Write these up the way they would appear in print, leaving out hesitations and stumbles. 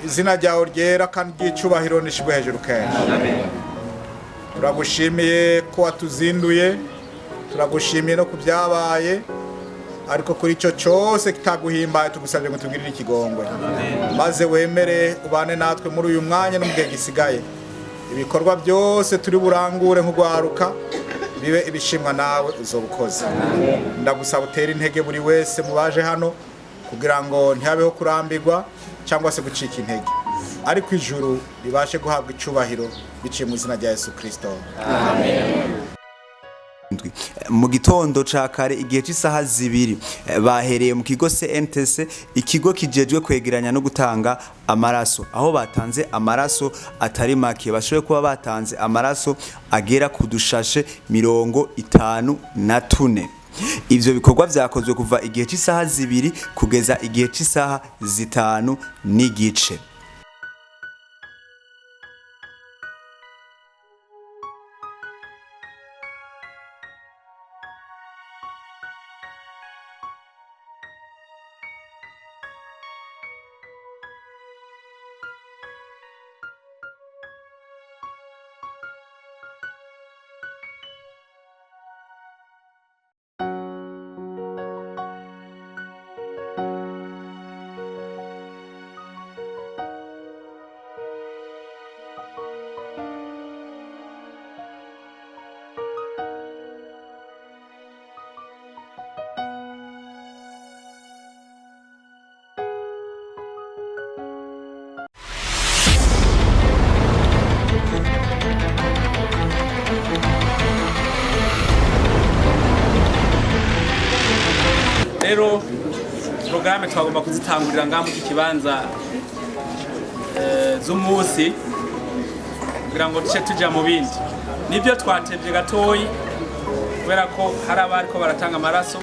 izina ryawe ryera kandi ry'icubahiro nishibwe hejuru kenshi. Turagushimiye ko watuzinduye, turagushimiye no kubyabaye, ariko kuri icyo cyose kitaguhimbaye tugusabye ngo tugirire ikigongwe, maze wemere ubane natwe muri uyu mwanya no mu gihe gisigaye. Ibikorwa byose turi burangure nk'ugwaruka bibe ibishimwa nawe uzobukoze. Ndagusaba utere intege buri wese mubaje hano kugira ngo ntihabeho kurambirwa cyangwa se gucika intege, ariko ijuru ribashe guhabwa icubahiro biciye mu izina rya Yesu Kristo. Amen. Mu gitondo ca kare igihe cy'isaha 2 bahereye mu kigo CNTC, ikigo kijejwe kwegeranya no gutanga amaraso, aho batanze amaraso atari make. Bashoboye kuba batanze amaraso agera ku dushashe 54. Ivyo bikorwa vyakozwe kuva igihe cy'isaha 2 kugeza igihe cy'isaha 5 n'igice. Rero programme twagomba kuzitangurira ngaha mu kibanza z'umunsi kugira ngo duce tujya mu bindi. Nibyo twatevye gatoyi kubera ko hari abariko baratanga amaraso,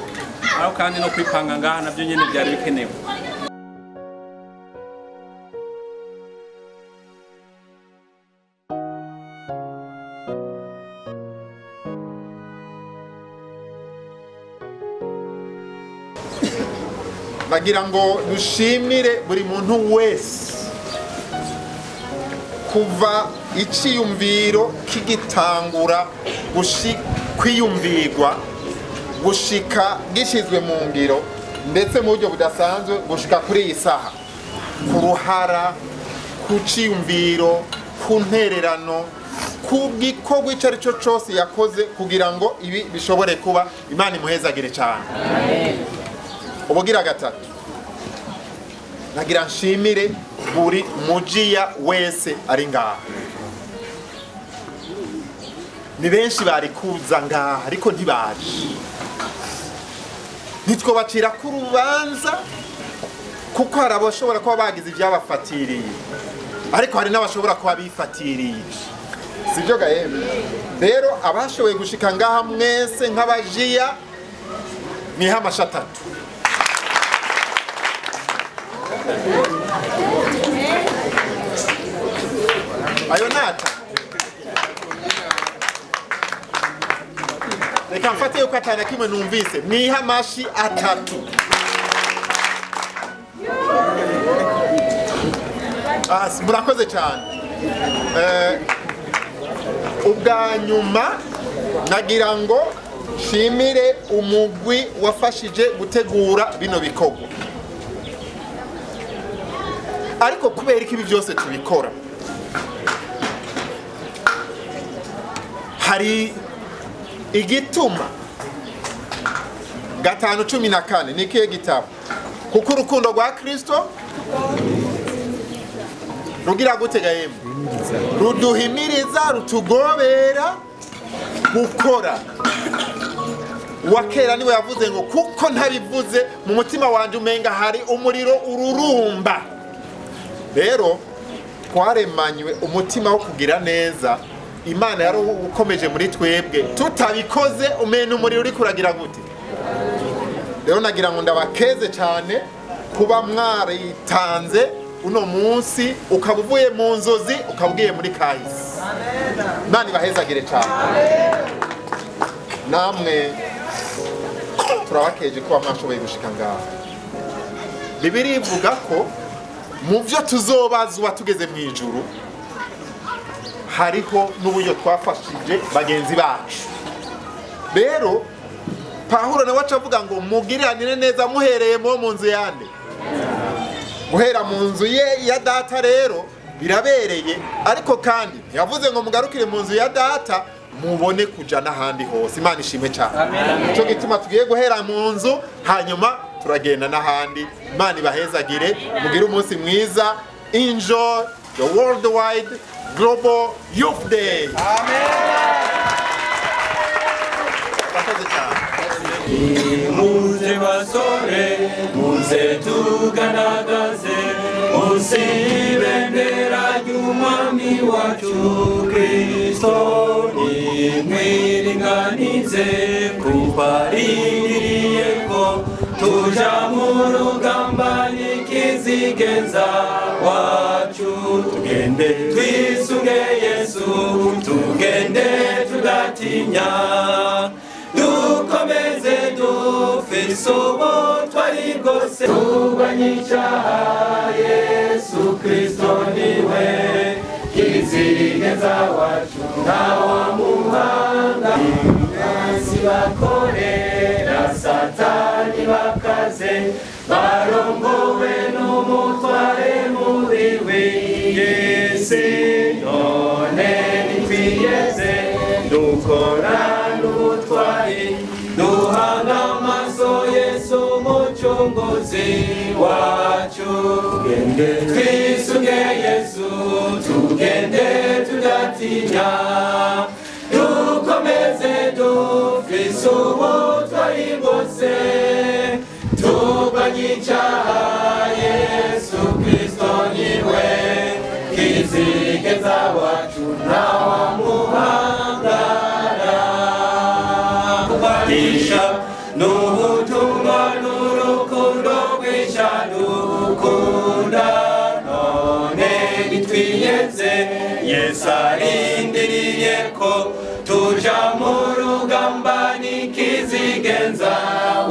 aho kandi no kwipanga ngaha nabyo nyene byari bikenewe. Bagira ngo dushimire buri muntu wese kuva iciyumviro kigitangura kwiyumvirwa gushika gishizwe mu ngiro, ndetse mu buryo budasanzwe gushika kuri iyi saha, ku ruhara, ku ciyumviro, ku ntererano, ku gikorwa icyo ari cyo cyose yakoze kugira ngo ibi bishobore kuba. Imana imuhezagire cyane. Ubugira gatatu, nagira nshimire buri mujiya wese ari ngaha. Ni benshi bari kuza ngaha ariko ntibaje, ntitwobacira ku rubanza kuko hari abashobora kuba bagize ibyabafatiriye, ariko hari n'abashobora kuba bifatiriye, sibyo gahembe? Rero abashoboye gushika ngaha mwese nk'abajiya niho amasha 3. Ayo nata reka mfate yuko atana kimwe numvise, niha amashi 3. Murakoze cyane. Ubwa nyuma nagira ngo shimire umugwi wafashije gutegura bino bikorwa, ariko kubera ibi byose tubikora hari igituma. 5:14 ni kiye gitabo, kuko urukundo rwa Kristo rugira gutega yemwe, ruduhimiriza, rutugobera gukora. Wakera niwe yavuze ngo kuko ntabivuze mu mutima wanje umenga hari umuriro ururumba. Rero twaremanywe umutima wo kugira neza. Imana yari ukomeje muri twebwe, tutabikoze umene umuriro uri kuragira gute. Rero nagira ngo ndabakeze cyane kuba mwaritanze uno munsi, ukabuvuye mu nzozi ukabwiye muri kahise. Imana ibahezagire cyane. Namwe turabakeje kuba mwashoboye gushika ngaha. Bibiliya ivuga ko mu byo tuzobazwa tugeze mu ijuru hariho n'uburyo twafashije bagenzi bacu. Rero Pawulo nawe acavuga ngo mugiranire neza muhereye mu nzu yande, guhera mu nzu ye ya data. Rero birabereye, ariko kandi yavuze ngo mugarukire mu nzu ya data mubone kuja n'ahandi hose. Imana ishimwe cyane. Cyo gituma tugiye guhera mu nzu hanyuma turagenda n'ahandi. Imana ibahezagire, mugire umunsi mwiza. Enjoy the Worldwide Global Youth Day. Muze basore, muze tuganagaze, usibendera ry'umwami wacu Kristo, nimwiringanize kubarindiriye ko tuja mu rugamba n'ikizigenza wacu. Tugende twisunge Yesu, tugende tudatinya, dukomeze dufise ubutwari bwose, turwanye icyaha. Yesu Kristo niwe kizigenza wacu, ntawamuhanga. Abanzi bakorera Satani bakaze, barongowe n'umutware mubi w'iy'isi. None nitwiyeze dukora n'ubutwari, duhanga amaso Yesu umucunguzi wacu. Tugende twisunge Yesu, tugende tudatinya, dukomeze dufise ubutwari bwose, turwanye icyaha. Yesu Kristo niwe kizigenza wacu, ntawamuhangara. Kubanisha n'ubutumwa n'urukundo rwisha dukunda, none nitwiyeze Yesu arindiriye ko tuja mu rugamba n'ikizigenza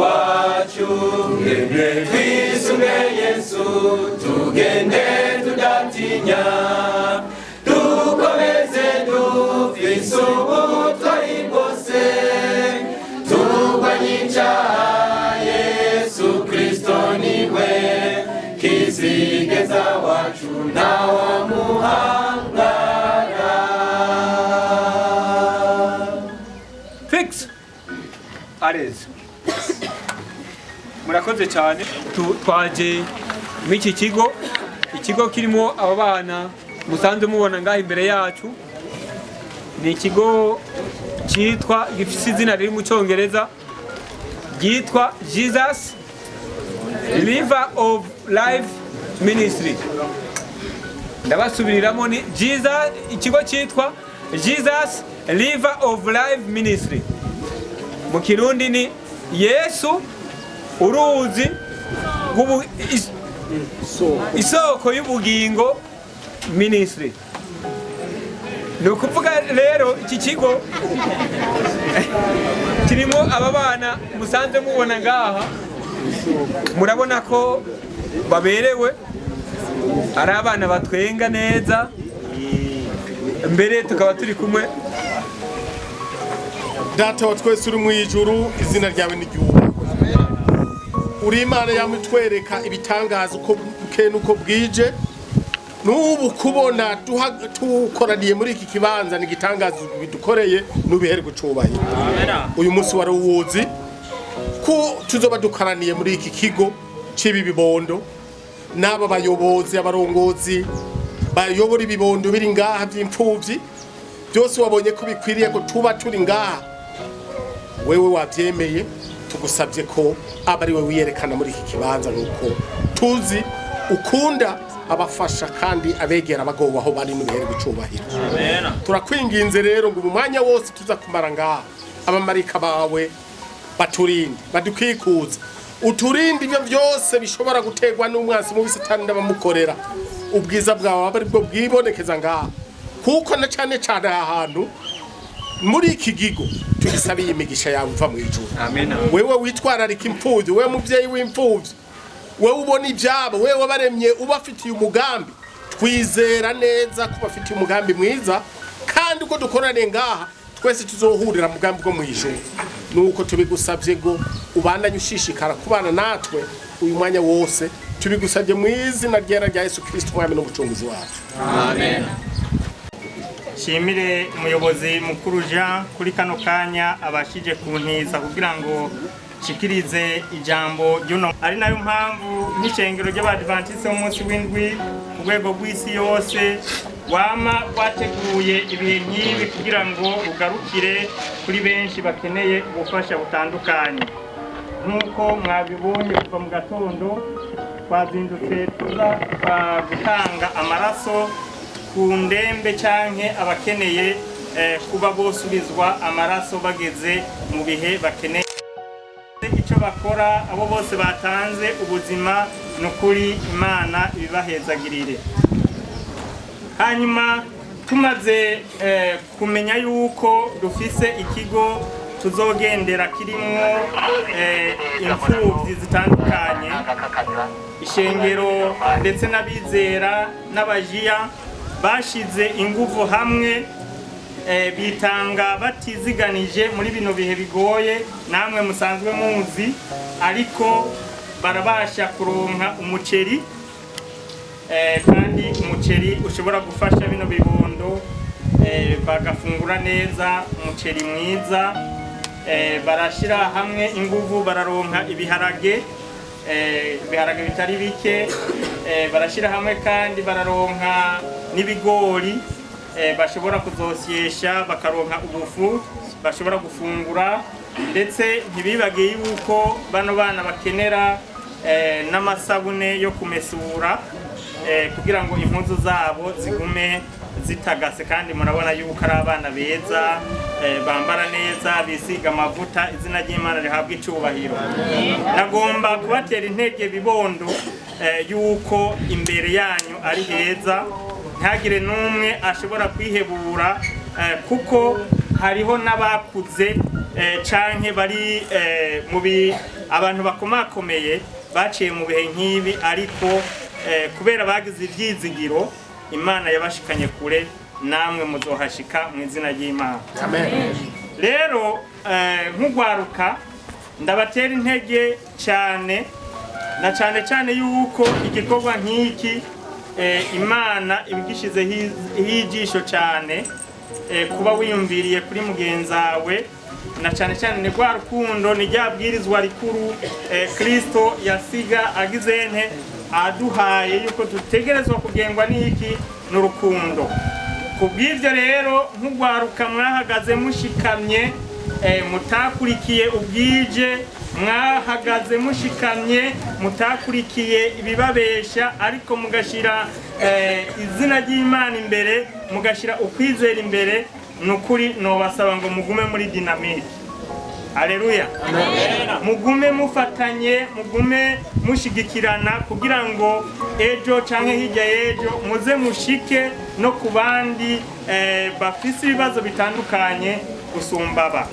wacu. Tugende twisunge Yesu, tugende tudatinya, dukomeze dufise ubutwari bwose, turwanye icyaha. Yesu Kristo niwe kizigenza wacu, ntawamuhangara. Fix areze. Murakoze cyane. Twaje muri iki kigo, ikigo kirimo aba bana musanze mubona ngaho imbere yacu. Ni ikigo cyitwa, gifite izina riri mu Cyongereza ryitwa Jesus River of Life Ministry. Ndabasubiriramo, ni Jesus, ikigo cyitwa Jesus River of Life Ministry. Mu Kirundi ni Yesu uruzi isoko y'ubugingo ministry. Ni ukuvuga rero iki kigo kirimo aba bana musanze mubona ngaha, murabona ko baberewe, ari abana batwenga neza. Mbere tukaba turi kumwe. Data wa twese uri mu ijuru, izina ryawe n'iryubahwe. Uri Imana yamutwereka ibitangaza uko bukeye n'uko bwije. N'ubu kubona tukoraniye muri iki kibanza n'igitangaza bidukoreye, n'ubihere gucubahira. Uyu munsi wari uwuzi ko tuzoba dukoraniye muri iki kigo cibi bibondo, n'aba bayobozi, abarongozi bayobora ibibondo biri ngaha by'imfuvyi, byose wabonye ko bikwiriye ko tuba turi ngaha. Wewe wabyemeye, tugusabye ko abari we wiyerekana muri iki kibanza, nuko tuzi ukunda abafasha kandi abegera abagowe aho bari n'ubihere gucubahira. Turakwinginze rero ngo mu mwanya wose tuza kumara ngaha, abamarika bawe baturinde, badukikuza, uturinde ibyo byose bishobora gutegwa n'umwansi mu Satani n'abamukorera. Ubwiza bwawe abari bwo bwibonekeza ngaha, kuko na cyane cyane ahantu muri iki gigo tugisabiye imigisha yawe uva mu ijuru. Wewe witwararika imfuvyi, wewe muvyeyi w'imfuvyi, wewe ubona ibyabo, wewe wabaremye ubafitiye umugambi. Twizera neza ko bafitiye umugambi mwiza, kandi uko dukorane ngaha twese tuzohurira mugambi bwo mwijuru. Nuko tubigusabye ngo ubandanye ushishikara kubana natwe uyu mwanya wose, tubigusabye mu izina ryera rya Yesu Kristo mwami n'umucunguzi wacu. Amen. Shimire umuyobozi mukuru Jean kuri kano kanya abashije kuntiza kugira ngo shikirize ijambo ry'uno, ari nayo mpamvu n'ishengero ry'Abadventiste umunsi w'indwi ku rwego rw'isi yose wama wateguye ibihe nk'ibi kugira ngo ugarukire kuri benshi bakeneye ubufasha butandukanye. Nk'uko mwabibonye kuva mu gatondo twazindutse tuza gutanga amaraso ku ndembe canke abakeneye kuba bosubizwa amaraso bageze mu bihe bakeneye. Icyo bakora abo bose batanze ubuzima n'ukuri Imana ibibahezagirire. Hanyuma tumaze kumenya yuko dufise ikigo tuzogendera kirimo imfuvyi zitandukanye, ishengero ndetse n'abizera n'abajiya bashize inguvu hamwe, bitanga batiziganije muri bino bihe bigoye namwe musanzwe muzi, ariko barabasha kuronka umuceri, kandi umuceri ushobora gufasha bino bibondo bagafungura neza, umuceri mwiza. Barashira hamwe inguvu bararonka ibiharage bitari bike, barashira hamwe kandi bararonka n'ibigori bashobora kuzosyesha, bakaronka ubufu bashobora gufungura, ndetse ntibibagiye yuko bano bana bakenera n'amasabune yo kumesura kugira ngo impuzu zabo zigume zitagase, kandi murabona yuko ari abana beza bambara neza, bisiga amavuta, izina ry'Imana rihabwa icubahiro. Nagomba kubatera intege bibondo yuko imbere yanyu ari heza, ntagire n'umwe ashobora kwihebura, kuko hariho n'abakuze canke bari abantu bakomakomeye baciye mu bihe nk'ibi, ariko kubera bagize ibyizigiro Imana yabashikanye kure, namwe muzohashika mu izina ry'Imana. Amen. Rero nk'ugwaruka ndabatera intege cyane, na cyane yuko igikorwa nk'iki Imana ibigishize hijisho cyane, kuba wiyumviriye kuri mugenzawe, na cyane ni rwa rukundo, ni ryabwirizwa rikuru Kristo yasiga agizente aduhaye yuko dutegerezwa kugengwa n'iki n'urukundo. Kubw'ivyo rero nk'ugwaruka mwahagaze mushikamye, mutakurikiye ubwije, mwahagaze mushikamye, mutakurikiye ibibabesha, ariko mugashira izina ry'Imana imbere, mugashira ukwizera imbere, nukuri nobasaba ngo mugume muri dinamike. Haleluya. Mugume mufatanye, mugume mushigikirana kugira ngo ejo canke hirya y'ejo muze mushike no ku bandi bafise ibibazo bitandukanye gusumbaba.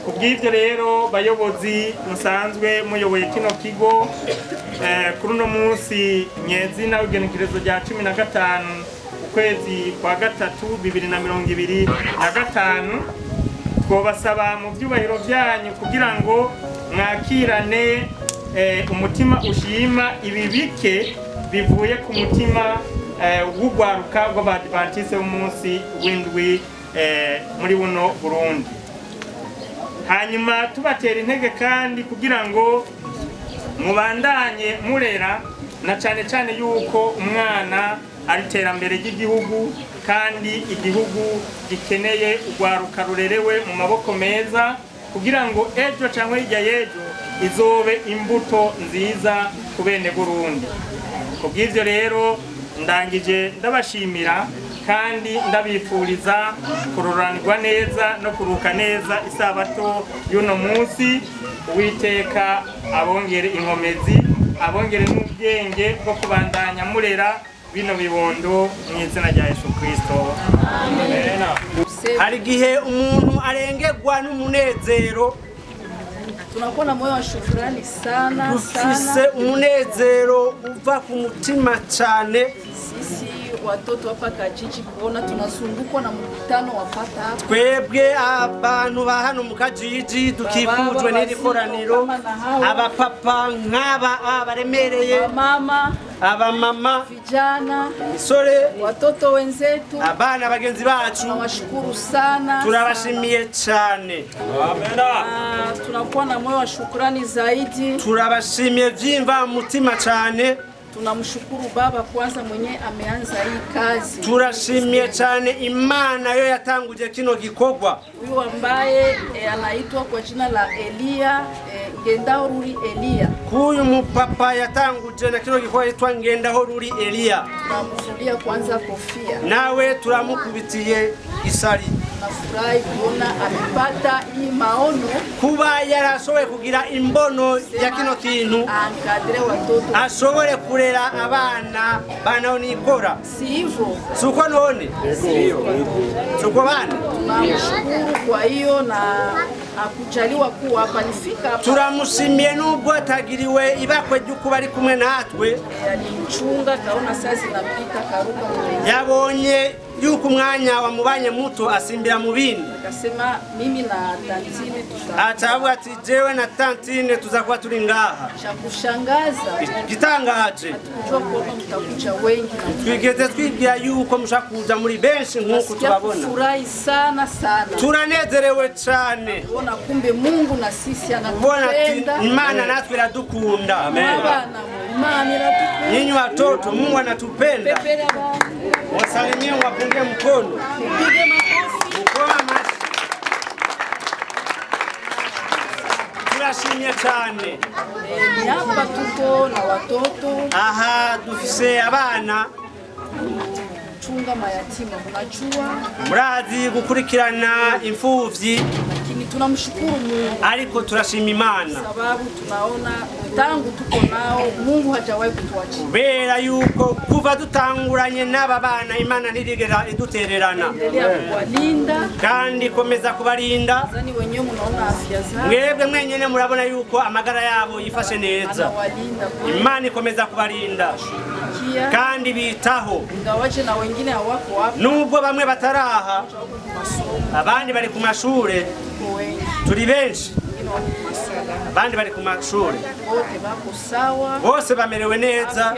Kubw'ivyo rero bayobozi musanzwe muyoboye kino kigo, kuri uno munsi nyezina w'igenekerezo rya 15 ukwezi kwa gatatu 2025, twobasaba mu byubahiro byanyu kugira ngo mwakirane umutima ushima ibi bike bivuye ku mutima w'ugwaruka rw'Abadventiste umunsi w'indwi muri buno Burundi. Hanyuma tubatera intege kandi kugira ngo mubandanye murera, na cyane yuko umwana ari terambere ry'igihugu, kandi igihugu gikeneye ugwaruka rurerewe mu maboko meza, kugira ngo ejo cyangwa hirya y'ejo izobe imbuto nziza ku bene Burundi. Kubw'ivyo rero ndangije ndabashimira kandi ndabifuriza kururanirwa neza no kuruka neza isabato y'uno munsi. Uwiteka abongere inkomezi, abongere n'ubwenge bwo kubandanya murera bino bibondo mu izina rya Yesu Kristo. Amen. Hari gihe umuntu arengerwa n'umunezero Tunakuwa na moyo wa shukrani sana dufise sana. umunezero uva ku mutima cyane. Sisi watoto hapa Kajiji kuona tunazungukwa na mkutano wa pata hapa. Twebwe abantu ba hano mu Kajiji dukikujwe n'iri koraniro, abapapa nk'aba baremereye, abamama, vijana, misore, watoto wenzetu, abana bagenzi bacu, tunawashukuru sana. turabashimiye cyane. Tunakuwa na moyo wa shukrani zaidi. Turabashimiye vyimva mutima cyane. Tunamshukuru Baba kwanza mwenye ameanza hii kazi. Turashimiye cyane Imana yo yatanguje kino gikorwa. Huyu ambaye anaitwa kwa jina la Elia, Ngendaho Ruri Elia. Huyu mupapa yatanguje na kino gikorwa yitwa Ngendaho Ruri Elia. Tunamfulia kwanza kofia. Nawe turamukubitiye isari. Nafurahi kuona amepata hii maono kuba yarashoboye kugira imbono ya kino kintu, ashobore kurera abana banaonikora. Si hivyo? Suko none? Suko bana? Tunamshukuru kwa hiyo na akujaliwa kuwa hapa nifika hapa. Turamushimiye nubwo atagiriwe ibakwe ry'ukuba ari kumwe natwe. Alimchunga kaona saa zinapita karuka mwenye. Yabonye yuko umwanya wamubanye muto asimbira mu bindi. Akasema mimi na tantine atavuga ati jewe na tantine tuzakuwa turi ngaha. Cha kushangaza gitangaje tukujua kwamba mtakuja wengi. Twigeze twibwira yuko mushakuza muri benshi nkuko tubabona. Furahi sana sana. Turanezerewe cyane. Kuona kumbe Mungu na sisi anatupenda. Imana natwe iradukunda. Amen. Imana iratupenda. Nyinyi watoto Mungu anatupenda. Wasalimie, wapungie mkono. Pige makofi. Turashimye cyane. Hapa tuko na watoto. Aha dufise abana. Chunga mayatima unajua. Murazi gukurikirana imfuvyi. Lakini tunamshukuru Mungu. Ariko turashima Imana. Sababu tunaona tangu tuko nao Mungu hajawahi kutuacha. Kubera yuko kuva dutanguranye n'aba bana Imana ntirigera idutererana. Endelea kuwalinda kandi komeza kubarinda. Zani wenyewe mnaona afya zao. Mwebwe mwenyene murabona yuko amagara yabo yifashe neza. Imana ikomeza kubarinda kandi bitaho. Ingawaje na wengine hawako hapa. Nubwo bamwe bataraha, abandi bari ku mashure. Turi benshi. Abandi bari ku mashure. Wote bako sawa. Bose bamerewe neza.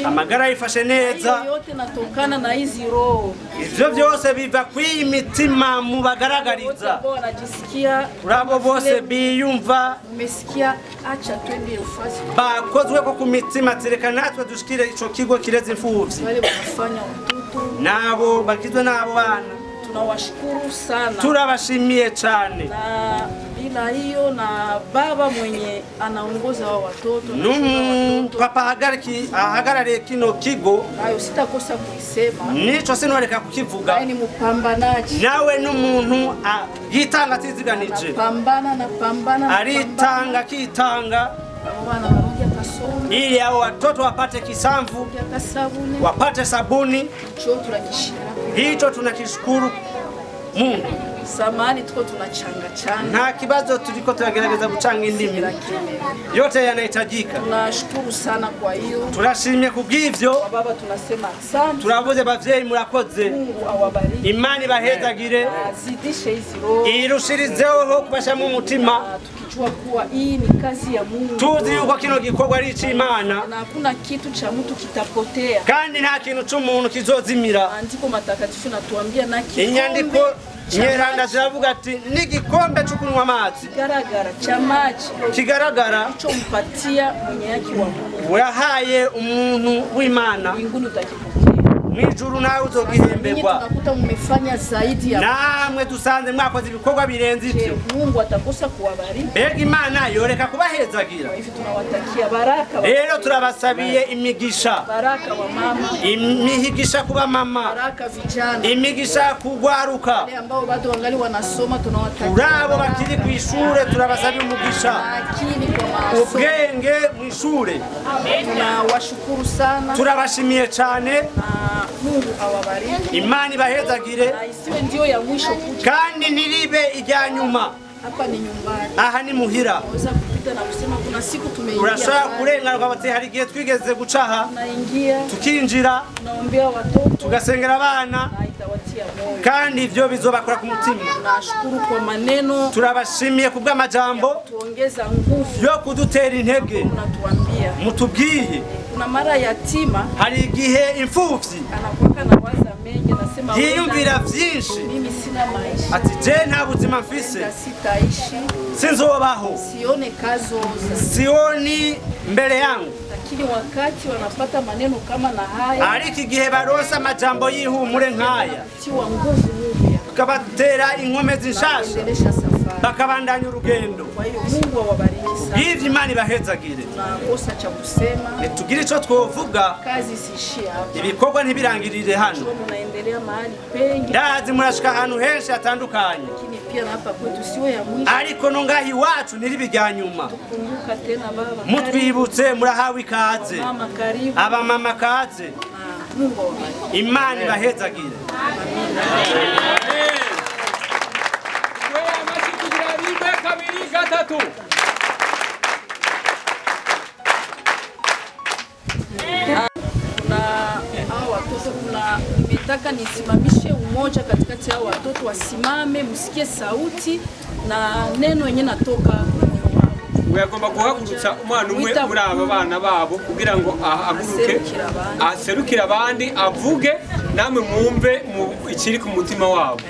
Amagara yifashe neza. Yote natokana na hizi roho. Ivyo byose biva kwi mitima mu bagaragariza. Urabo bose biyumva. Umesikia acha twende ufasi. Bakozwe ko ku mitima tereka natwe dushikire ico kigo kireze imfuvyi. Wale wanafanya watoto. Nabo bakizwe nabo bana. Tunawashukuru sana. Turabashimiye cyane. Na bila hiyo na baba mwenye anaongoza wa watoto. Papa ahagarariye kino kigo. Ayo sitakosa kuisema. Nico sinoreka kukivuga. Ni mupambanaji. Nawe n'umuntu yitanga atiziganije. Napambana. Aritanga kitanga. Bwana barudia kasoma. Ili hao watoto wapate kisamvu. Wapate sabuni. Hicho tunakishukuru Mungu. Samani tuko tunachanga. Nta kibazo tuliko tunagerageza gucanga indimi. Yote yanahitajika. Tunashukuru sana kwa hiyo. Turashimye kubw'ivyo. Baba tunasema asante. Turavuze bavyeyi murakoze. Mungu awabariki. Imani bahezagire. Azidishe hizi roho. Irushirizeho kubasha mu mutima. Tukijua kuwa hii ni kazi ya Mungu. Tuzi yuko kino gikorwa ari c'Imana. Na hakuna kitu cha mtu kitapotea. Kandi nta kintu c'umuntu kizozimira. Andiko matakatifu natuambia na kikombe. Inyandiko Nyeranda ziravuga ati n'igikombe cyo kunywa amazi kigaragara cha maji kigaragara cyo mpatia mwenye yake wa Mungu wahaye umuntu w'Imana mbinguni utakipokea mwijuru nawe uzogihemberwa. Tunakuta mmefanya zaidi ya namwe dusanze mwakoze ibikorwa birenze ivyo. Mungu atakosa kuwabariki. Mbega Imana yoreka kubahezagira. Hivi tunawatakia baraka. Rero turabasabiye imigisha. Baraka wa mama. Imigisha kuba mama. Baraka vijana. Imigisha kugwaruka. Wale ambao bado wangali wanasoma tunawatakia. Urabo bakiri ku ishure turabasabiye umugisha. Akili kwa masomo. Ubwenge mu ishure. Tunawashukuru sana. Turabashimiye cyane. Mungu awabariki. Imana ibahezagire. Isiwe ndio ya mwisho kuja. Kandi niribe ijya nyuma. Hapa ni nyumbani. Aha ni muhira. Unaweza kupita na kusema kuna siku tumeingia. Urashobora kurengana ukabati hari igihe twigeze gucaha. Tunaingia. Tukinjira. Tunaombea watoto. Tugasengera abana. Na itawatia moyo. Kandi ivyo bizobakora ku mutima. Tunashukuru kwa maneno. Turabashimiye kubw'amajambo. Tuongeza nguvu. Yo kudutera intege. Unatuambia. Mutubwiye. Kuna mara yatima. Hari igihe imfuvyi. Anakuwa na waza mengi anasema yiyumvira vyinshi. Mimi sina maisha. Ati je nta buzima mfise. Sitaishi. Sinzobaho. Sione kazoza. Sioni mbele yangu. Lakini wakati wanapata maneno kama na haya. Ariko igihe baronsa amajambo y'ihumure nkaya. Tiwa nguvu mpya. Tukabatera inkomezi nshasha. Bakabandanya urugendo. Kwa hiyo Mungu awabariki sana. Bivye Imana ibahezagire. Tunakosa cha kusema. Tugire ico twovuga. Kazi isishie hapa. Ibikorwa ntibirangirire hano. Tunaendelea mahali pengi. Ndazi murashika ahantu henshi hatandukanye. Lakini pia na hapa kwetu sio ya mwisho. Ariko no ngahi iwacu ntiribijya nyuma. Tukumbuka tena baba. Mutwibutse murahawe ikaze. Mama karibu. Aba mama kaze. Mungu awabariki. Imana ibahezagire. Nimetaka nisimamishe umoja katikati ya watoto, wasimame msikie sauti na neno yenye natoka Uyagomba guhagurutsa umwana umwe muri aba bana babo kugira ngo ahaguruke aserukira abandi avuge namwe mwumve ikiri ku mutima wabo.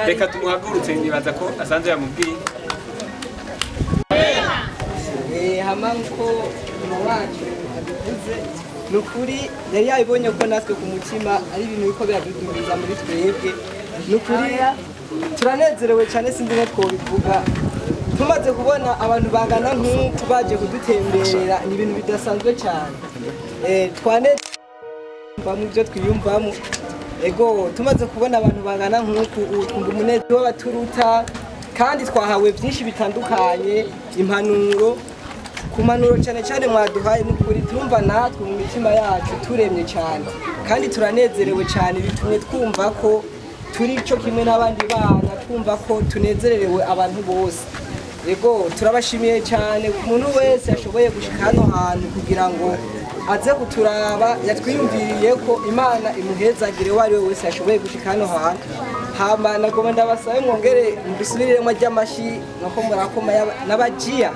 Reka tumuhagurutse nibaza ko asanze yamubwiye. Hama nko wacu abivuze nukuri yari yabibonye ko natwe ku mutima ari ibintu biko biradudubiza muri twebwe. Nukuri turanezerewe cyane sindi nko twobivuga. Tumaze kubona abantu bangana nk'uku baje kudutemberera ni ibintu bidasanzwe cyane. Twanezerwa mu byo twiyumvamo. Ego tumaze kubona abantu bangana nk'uku twumva umunezero w'abaturuta kandi twahawe byinshi bitandukanye, impanuro kumanuro cyane cyane mwaduhaye n'ukuri turumva natwe mu mitima yacu turemye cyane kandi turanezerewe cyane bitumye twumva ko turi cyo kimwe n'abandi bana, twumva ko tunezererewe abantu bose. Ego turabashimiye cyane ku muntu wese yashoboye gushika hano hantu kugira ngo aze kuturaba, yatwiyumviriye ko Imana imuhezagire wari we wese yashoboye gushika hano hantu. Hama nagoma ndabasabe mwongere mudusubiremo ry'amashi nako murakoma n'abajiya.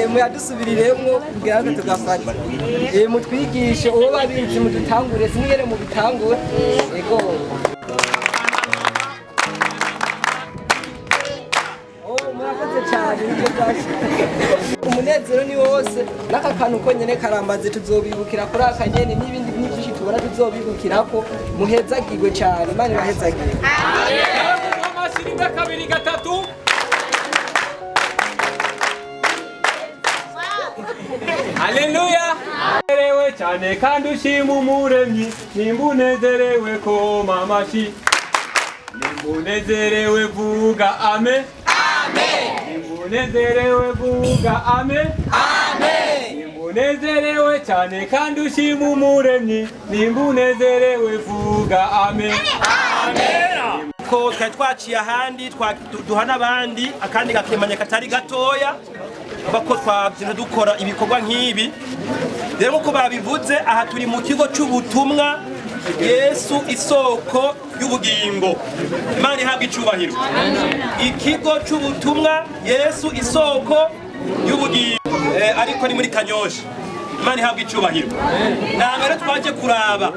Muyadusubiriremo kugira ngo tugafata. Mutwigishe uwo babizi mudutangure sinigere mu bitangure. Ego umunezero ni wose n'aka kantu ko nyene karambaze tuzobibukira kuri aka nyene n'ibindi byinshi tubona tuzobibukira ko muhezagirwe cyane Imana ibahezagire. Amashimwe kabiri gatatu. Haleluya. Nezerewe cyane kandi ushima umuremyi nimbunezerewe ko mamashi. Nimbunezerewe vuga amen. Nimbunezerewe vuga amen. Nimbunezerewe cyane kandi ushima umuremyi nimbunezerewe vuga amen. Ko twaciye ahandi duha n'abandi akandi gakemanya katari gatoya bako twabyina dukora ibikorwa nk'ibi. Rero nkuko babivuze aha turi mu kigo cy'ubutumwa Yesu isoko y'ubugingo. Imana ihabwa icubahiro. Ikigo cy'ubutumwa Yesu isoko y'ubugingo ariko ni muri Kanyosha. Imana ihabwa icubahiro. Nangere twaje kuraba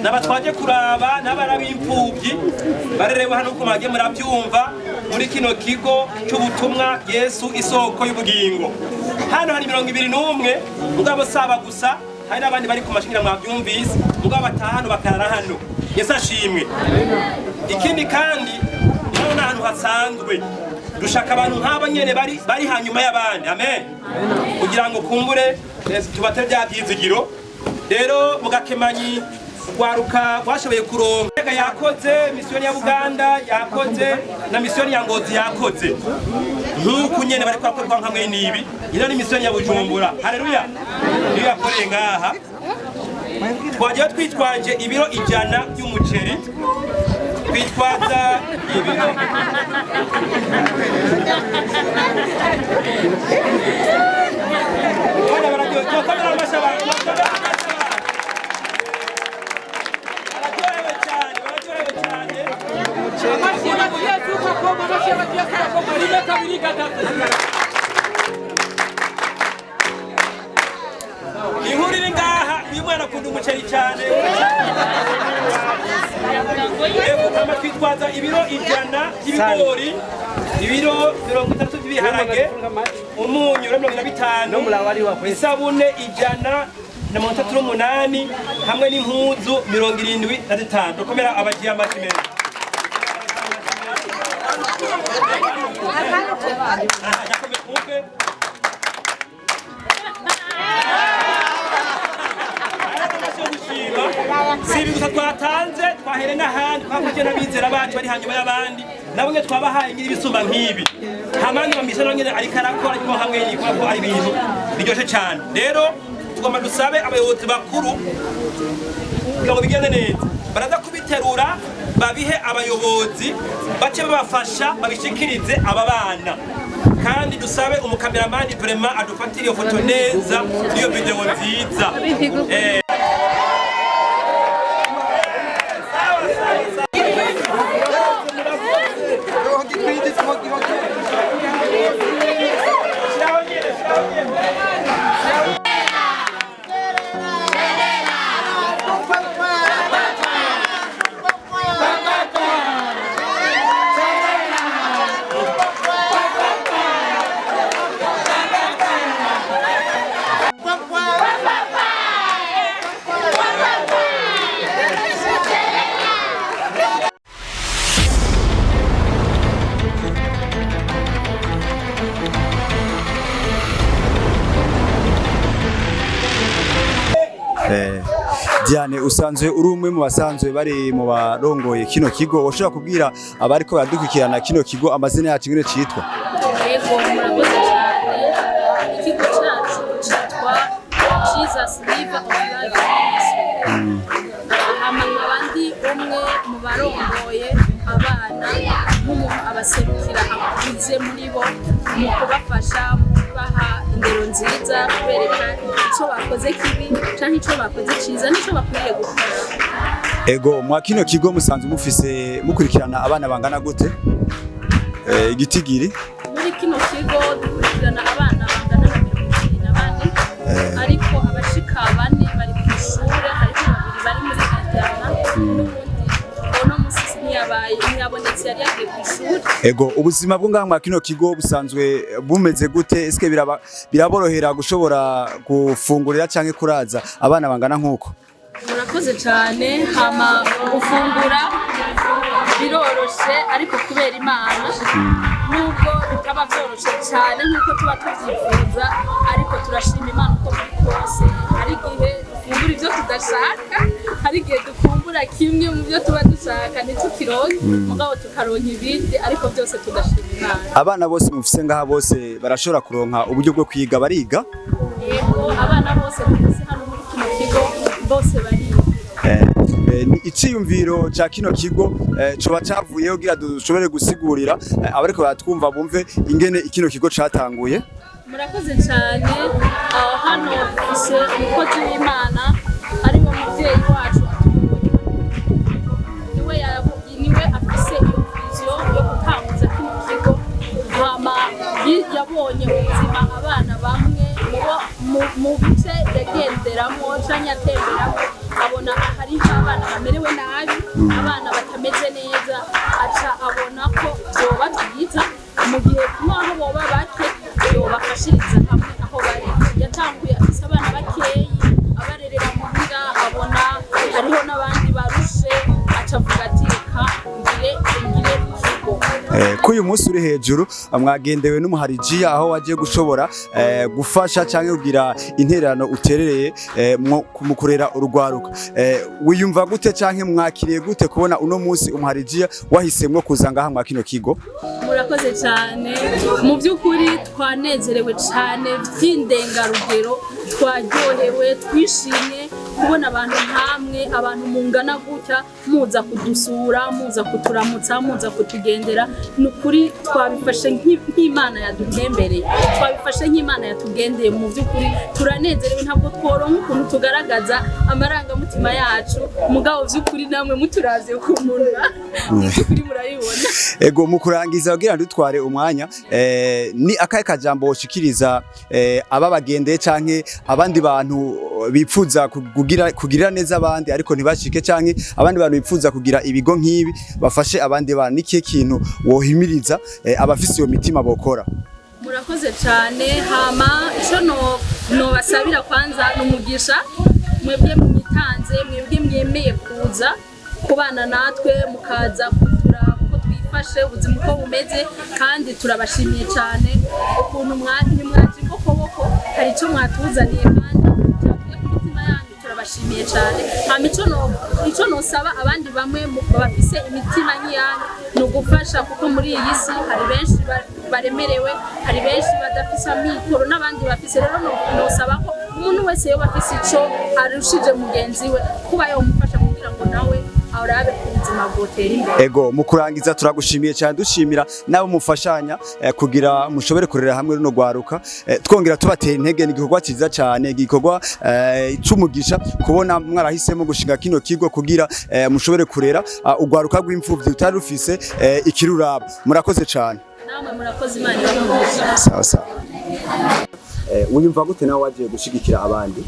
n'abatwaje kuraba n'abarabimfubyi barerewe hano ko mage murabyumva muri kino kigo cy'ubutumwa Yesu isoko y'ubugingo. Hano hari 21 mugabo saba gusa hari n'abandi bari ku mashingira mwabyumvise mugabo batahano bakarara hano. Yesu ashimwe. Ikindi kandi naho n'ahantu hasanzwe dushaka abantu nk'aba nyene bari hanyuma y'abandi. Amen. Kugira ngo kumbure tubate bya byizigiro. Rero mugakemanyi URWARUKA gwashoboye kuronka yakoze misiyoni ya Buganda yakoze na misiyoni ya Ngozi yakoze nkuko nyene bari kwakorwa nkamwe nibi ino ni misiyoni ya Bujumbura. Haleluya. Niyo yakoreye ngaha twagiye twitwaje ibiro 100 by'umuceri twitwaza ibiro ihurire ngaha uyu mwana akunda umuceri cyane twitwaza ibiro 100 by'ibigori ibiro 30 by'ibiharage umunyu 150 isabune 138 hamwe n'impuzu 75 komera abagiye amati meza sibi gusa twatanze twahere n'ahandi twafashe n'abizera bacu bari hanyuma y'abandi nabo nge twabahaye ngira ibisumba nk'ibi hamwe bamisha no nyine ariko arakora ariko hamwe yikora ko ari ibintu biryoshye cyane rero tugomba dusabe abayobozi bakuru kugira ngo bigende neza baraza kubiterura babihe abayobozi bace babafasha babishikirize aba bana kandi dusabe umukameramani vraiment adufatire iyo foto neza iyo video nziza Diane usanzwe uri umwe mu basanzwe bari mu barongoye kino kigo ushobora kubwira abariko badukurikirana kino kigo amazina yacu ngene citwa yego murakoze cyane ikigo cyacu cyitwa Jesus River of Life abandi umwe mu barongoye abana nk'umuntu abaserukira akuze muri bo mu kubafasha kubaha indero nziza kubereka icyo bakoze kibi canke icyo bakoze ciza n'icyo bakwiriye gukora. Ego mwa kino kigo musanzwe mufise mukurikirana abana bangana gute igitigiri muri kino kigo dukurikirana abana bangana na 24 ariko abashika bane bari ku ishure ariko babiri bari muri Adana ono musisi ntiyabonetse yari yagiye ku ishure. Ego ubuzima bwo ngaha mwa kino kigo busanzwe bumeze gute eske biraborohera gushobora gufungurira canke kuraza abana bangana nkuko? Murakoze cyane hama gufungura biroroshe ariko kubera Imana nubwo bikaba byoroshe cyane nkuko tuba tuvyifuza ariko turashima Imana uko biri kose hari igihe dufungura ivyo tudashaka hari igihe dufungura kimwe mu byo tuba dushaka ntitukironke mugabo tukaronka ibindi ariko byose tugashima Imana. Abana bose mufise ngaha bose barashobora kuronka uburyo bwo kwiga bariga? Yego abana bose mufise hano muri kino kigo bose bariga. Iciyumviro ca kino kigo coba cavuyeho kugira dushobore gusigurira abariko batwumva bumve ingene kino kigo catanguye. Murakoze cyane hano dufise umukozi w'Imana ari mu muvyeyi wacu niwe afise iyo vision yo gutanguza kino kigo hama yabonye ubuzima abana bamwe mu bice yagenderamo canke atemberamo abona hari abana bamerewe nabi abana batameze neza aca abona ko byoba byiza mu gihe naho boba bake yobafashiriza hamwe aho bari yatanguye afise abana bakeyi abarerera muhira abona hariho n'abandi barushe aca avuga ati reka ngire ikigo. Kuyu munsi uri hejuru mwagendewe n'umuharijiya aho wagiye gushobora gufasha canke kugira intererano uterereye mu kurera urugwaruka wiyumva gute canke mwakiriye gute kubona uno munsi umuharijiya wahisemwo kuza ngaha mwa kino kigo? Murakoze cyane mu by'ukuri twanezerewe cyane by'indengarugero twaryohewe twishimye kubona abantu nkamwe abantu mungana gutya muza kudusura muza kuturamutsa muza kutugendera nukuri twabifashe nk'Imana yadutembereye twabifashe nk'Imana yatugendeye mu by'ukuri turanezerewe ntabwo tworonka ukuntu tugaragaza amarangamutima yacu mugabo by'ukuri namwe muturaze ku munwa by'ukuri murayibona. Ego mu kurangiza kugira dutware umwanya ni akahe kajambo woshikiriza ababagendeye canke abandi bantu bipfuza kugira neza abandi ariko ntibashike canke abandi bantu bipfuza kugira ibigo nk'ibi bafashe abandi bantu niki kintu wohimiriza abafise iyo mitima bokora? Murakoze cyane hama ico no basabira kwanza numugisha mwebwe mwitanze mwebwe mwemeye kuza kubana natwe mukaza kutura uko twifashe ubuzima uko bumeze kandi turabashimiye cyane ukuntu mwaje koko hari icyo mwatuzaniye kandi imitima yanyu turabashimiye cyane hama ico nosaba abandi bamwe bafise imitima nk'iyanyu no gufasha kuko muri iyi si hari benshi baremerewe hari benshi badafise amikoro n'abandi bafise rero nosaba ko umuntu wese yo bafise ico arushije mugenzi we kuba yo mufasha kugira ngo nawe aurabe kubuzima bwotera imbere. Ego mu kurangiza turagushimiye cyane dushimira nabo mufashanya kugira mushobore kurera hamwe runo gwaruka twongera tubatera intege ni gikorwa ciza cyane gikorwa c'umugisha kubona mwarahisemo gushinga kino kigo kugira mushobore kurera ugwaruka rw'imfuvyi utarufise ikiruraba murakoze cyane. Namwe murakoze Imana ibamugisha. Sawa sawa. Unyumva gute nawe waje gushigikira abandi?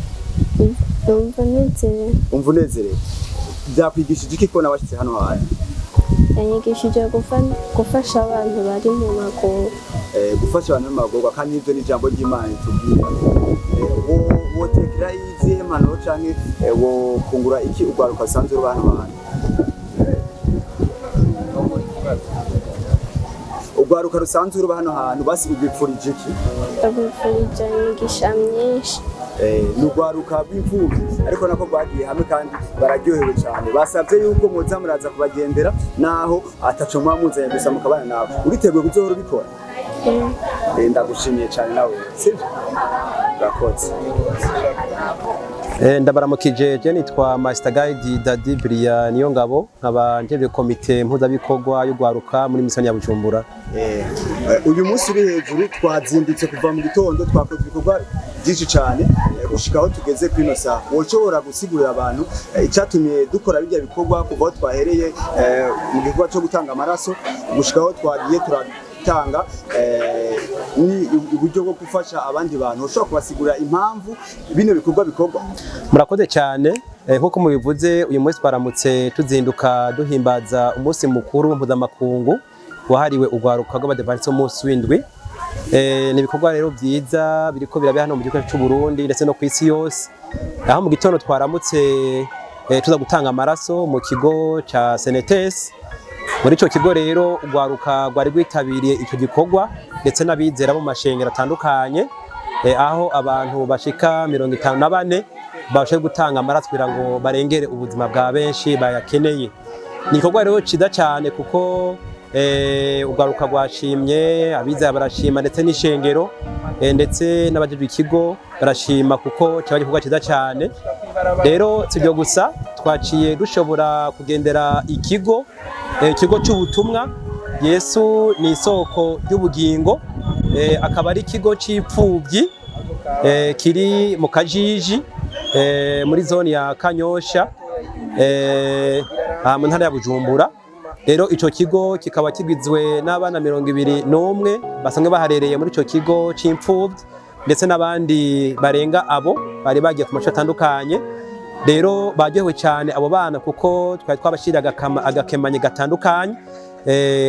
Umva unezerewe. Byakwigishije iki ko nabashitse hano hantu? Yanyigishije gufasha abantu bari mu magorwa. Gufasha abantu mu magorwa kandi ivyo ni ijambo ry'Imana itubwira. Wotekera izihe mpanuro canke wokungura iki ugwaruka sanzwe ruba hano hantu? Ugwaruka rusanzwe ruba hano hantu basi ubipfurije iki? Ubipfurije imigisha myinshi. N'ugwaruka rw'imfuvyi ariko nako rwagiye hamwe kandi bararyohewe cyane basabye yuko muza muraza kubagendera naho ataco mwamuzanye gusa mukabana nawe uriteguye kuzohora ubikora? Ndagushimiye cyane nawe sivyo rakotse. Ndabaramukije je nitwa Master Guide Dadi Bria niyo ngabo nkaba njejwe komite mpuzabikorwa y'ugwaruka muri misiyoni ya Bujumbura. Uyu munsi uri hejuru twazinditse kuva mu gitondo twakoze ibikorwa byinshi cyane gushikaho tugeze kwino saa woshobora gusigurira abantu icyatumye dukora bijya bikorwa kuva twahereye mu gikorwa cyo gutanga amaraso gushikaho twagiye turatanga ni uburyo bwo gufasha abandi bantu ushobora kubasigurira impamvu bino bikorwa bikorwa? Murakoze cyane nkuko mubivuze uyu munsi twaramutse tuzinduka duhimbaza umunsi mukuru mpuzamakungu wahariwe ugwaruka rw'Abadiventiste umunsi w'indwi. Ni ibikorwa rero byiza biriko birabe hano mu gihugu cy'u Burundi ndetse no ku isi yose aho mu gitondo twaramutse tuza gutanga amaraso mu kigo ca Senetes. Muri ico kigo rero ugwaruka rwari rwitabiriye ico gikorwa ndetse n'abizera mu mashengero atandukanye aho abantu bashika 54 bashoboye gutanga amaraso kugira ngo barengere ubuzima bwa benshi bayakeneye. Ni igikorwa rero ciza cyane kuko ugaruka rwashimye abizera barashima ndetse n'ishengero ndetse n'abajejwe ikigo barashima kuko cyaba gikorwa ciza cyane. Rero sibyo gusa twaciye dushobora kugendera ikigo cy'ubutumwa Yesu ni isoko y'ubugingo akaba ari ikigo c'ipfuvyi kiri mu Kajiji muri zone ya Kanyosha mu ntara ya Bujumbura. Rero ico kigo kikaba kigizwe n'abana 21 basanzwe baharereye muri ico kigo c'imfuvyi ndetse n'abandi barenga abo bari bagiye ku maco atandukanye. Rero baryohewe cyane abo bana kuko twari twabashirira agakemanye gatandukanye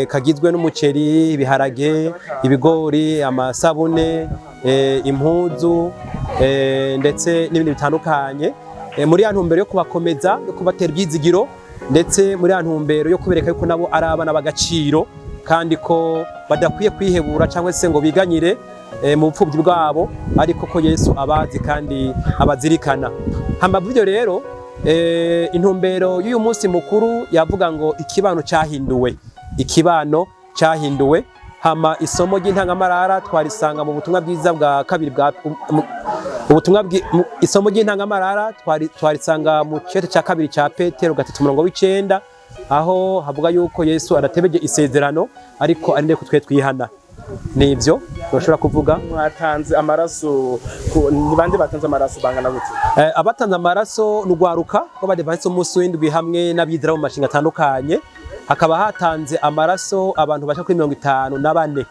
kagizwe n'umuceri, ibiharage, ibigori, amasabune, impuzu ndetse n'ibindi bitandukanye muri ya ntumbero yo kubakomeza yo kubatera ibyizigiro ndetse muri ya ntumbero yo kubereka yuko nabo ari abana b'agaciro kandi ko badakwiye kwihebura cyangwa se ngo biganyire mu bupfubyi bwabo ariko ko Yesu abazi kandi abazirikana. Hamavyo rero intumbero y'uyu munsi mukuru yavuga ngo ikibano cyahinduwe hama isomo ry'intangamarara twarisanga mu butumwa bwiza bwa kabiri bwa isomo ry'intangamarara twarisanga mu cete cya kabiri cya Petero 3:9 aho havuga yuko Yesu aratebeje isezerano ariko ari ndeko twe twihana. Nivyo bashobora kuvuga. Mwatanze amaraso, ni bande batanze amaraso bangana gute? Abatanze amaraso n'ugwaruka rw'Abadventiste umunsi w'indwi hamwe n'abizera mu mashinga atandukanye, hakaba hatanze amaraso abantu basha kuri 54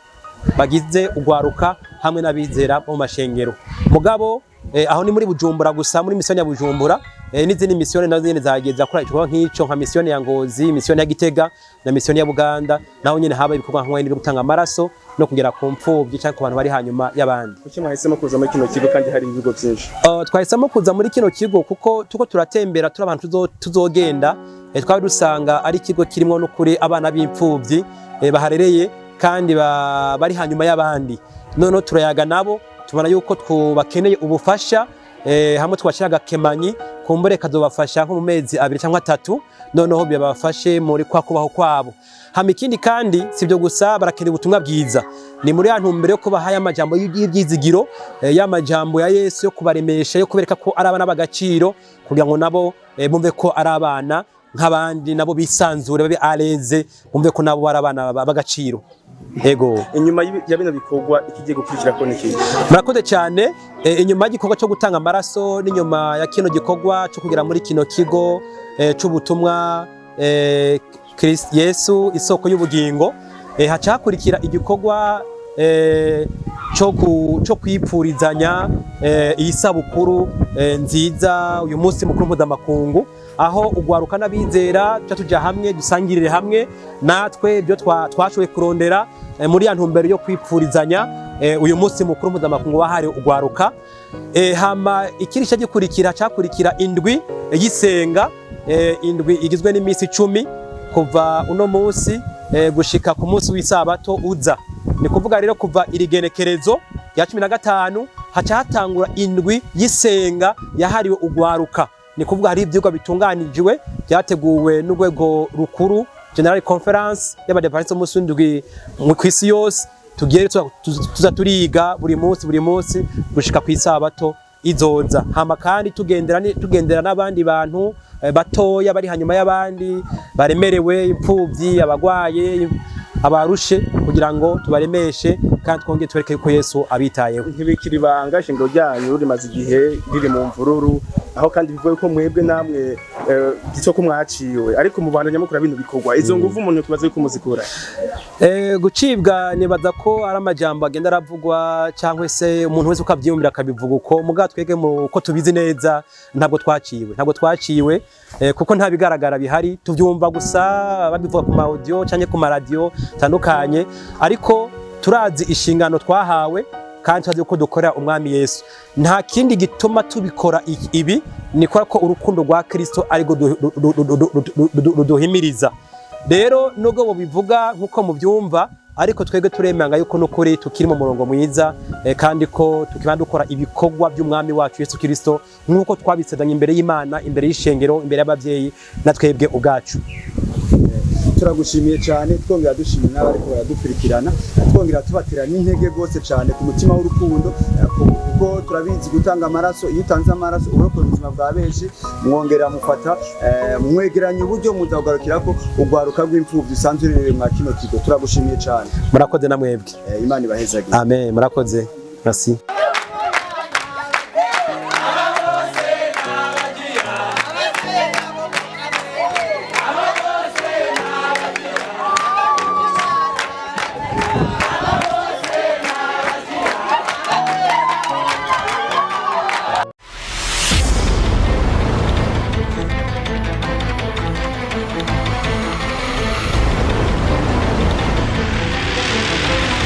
bagize ugwaruka hamwe n'abizera mu mashengero. Mugabo aho ni muri Bujumbura gusa, muri mission ya Bujumbura n'izindi mission nazo nyene zageza kuri ico nk'ico nka mission ya Ngozi, mission ya Gitega na mission ya Buganda, naho nyene haba ibikorwa nk'we no gutanga amaraso no kugera ku mfubyi cyangwa ku bantu bari hanyuma y'abandi. Kuki mwahisemo kuza muri kino kigo kandi hari ibigo byinshi? Twahisemo kuza muri kino kigo kuko tuko turatembera turi abantu tuzogenda, twaba dusanga ari ikigo kirimo no kuri abana b'imfubyi baharereye kandi bari hanyuma y'abandi. None turayaga nabo tubona yuko bakeneye ubufasha hamwe twashira gakemanyi kumbure kazobafasha nko mu mezi 2 cyangwa 3 noneho bibafashe muri kwa kubaho kwabo. Hama ikindi kandi sivyo gusa barakeneye ubutumwa bwiza, ni muri yantumbere yo kubaha amajambo y'ibyizigiro y'amajambo ya Yesu yo kubaremesha yo kubereka ko ari abana bagaciro kugira ngo nabo bumve ko ari abana nk'abandi nabo bisanzure babe aleze bumve ko nabo ari abana bagaciro. Ego inyuma ya bino bikorwa ikigiye gukurikira ko niki? Murakoze cyane. Inyuma y'igikorwa cyo gutanga amaraso n'inyuma ya kino gikorwa cyo kugira muri kino kigo c'ubutumwa Yesu isoko y'ubugingo, hacakurikira igikorwa cyo kwipfurizanya isabukuru nziza uyu munsi mukuru mpuzamakungu, aho ugwaruka n'abizera tuja hamwe dusangirire hamwe natwe ibyo twashoboye kurondera muri ya ntumbero yo kwipfurizanya uyu munsi mukuru mpuzamakungu wahariwe ugwaruka. Hama ikirisha gikurikira cakurikira indwi yisenga, indwi igizwe n'iminsi 10 kuva uno munsi gushika ku munsi w'isabato uza. Ni kuvuga rero kuva irigenekerezo ya 15 haca hatangura indwi yisenga yahariwe ugwaruka. Ni kuvuga hari ibyigwa bitunganijwe byateguwe n'urwego rukuru General Conference y'Abadventiste umunsi w'indwi mu kwisi yose, tugiye turiga buri munsi gushika ku isabato izoza. Hama kandi tugendera n'abandi bantu batoya bari hanyuma y'abandi baremerewe, impfubyi, abagwaye, abarushe kugira ngo tubaremeshe kandi twongeye twereke ko Yesu abitayeho. Ntibikiri banga shingiro ryanyu rimaze igihe riri mu mvururu, aho kandi bivuye ko mwebwe namwe gito ko mwaciwe, ariko mu Rwanda nyamukuru bino bikorwa izo nguvu umuntu tubaze ko muzikura. Gucibwa nibaza ko ari amajambo agenda aravugwa cyangwa se umuntu wese ukabyiyumvira akabivuga uko muga twege ko tubizi neza ntabwo twaciwe kuko nta bigaragara bihari, tuvyumva gusa babivuga ku ma audio cyangwa ku ma radio tandukanye, ariko turazi ishingano twahawe kandi twazi ko dukora umwami Yesu. Nta kindi gituma tubikora ibi ni ko urukundo rwa Kristo ariko ruduhimiriza. Rero nubwo bo bivuga nkuko mubyumva, ariko twege turemanga yuko no kuri tukiri mu murongo mwiza kandi ko tukibanda dukora ibikorwa by'umwami wacu Yesu Kristo nkuko twabisezanye imbere y'Imana, imbere y'ishengero, imbere y'abavyeyi na twebwe ubwacu. Turagushimiye cyane, twongera dushimira n'abariko baradukurikirana, twongera tubatera n'intege gose cyane ku mutima w'urukundo kuko turabizi gutanga amaraso. Iyo utanze amaraso urokora ubuzima bwa benshi, mwongera mufata mwegeranya uburyo muzagarukira ko ugwaruka rw'imfubyi usanzwe mwa kino kigo. Turagushimiye cyane. Murakoze na mwebwe. Imana ibahezagire. Amen. Murakoze. Merci.